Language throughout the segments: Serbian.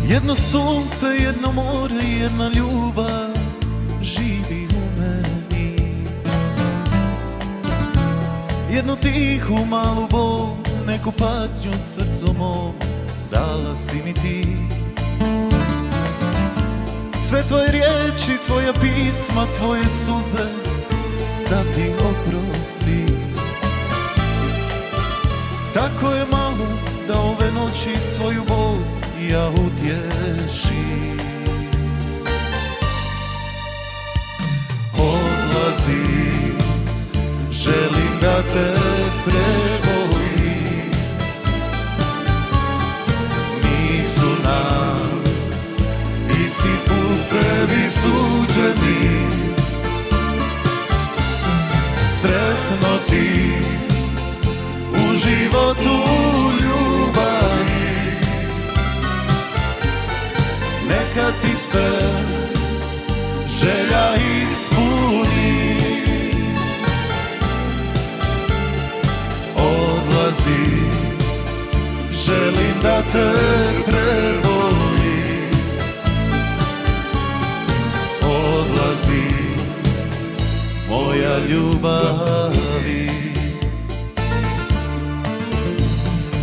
Jedno sunce, jedno more, jedna ljubav živi u meni. Jednu tihu malu bol, neku patnju srcu mom, dala si mi ti. Sve tvoje riječi, tvoja pisma, tvoje suze, da ti oprostim. Tako je malo da ove noći svoju bol ja utješim. Odlazim, želim da te prebolim. Nisu nam isti putevi suđeni. Sretno ti u životu ljubavi, neka ti se želja ispuni. Odlazi, želim da te prebolim. Odlazi, moja ljubavi.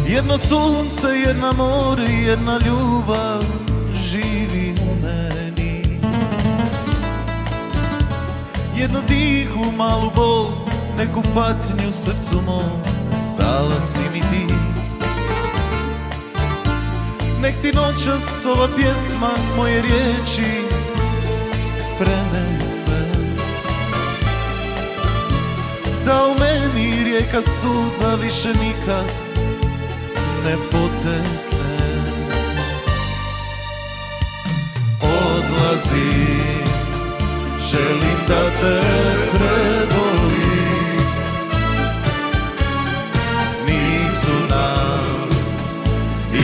Jedno sunce, jedna more, jedna ljubav živi u meni. Jednu tihu malu bol, neku patnju srcu mom, dala si mi ti. Nek ti noćas ova pjesma moje riječi prenese, da u meni rijeka suza više nikad ne potekne. Odlazi, želim da te prebolim. Nisu nam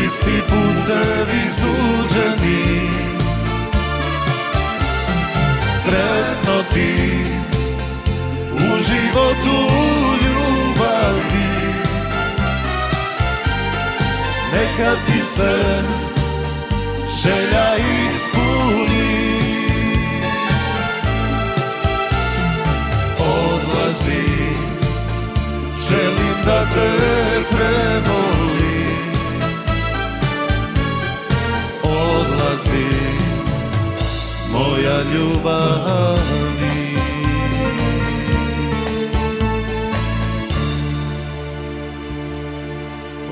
isti putevi suđeni. Sretno ti u životu ljubavi, neka ti se želja ispuni. Odlazi, želim da te prebolim. Odlazi, moja ljubav.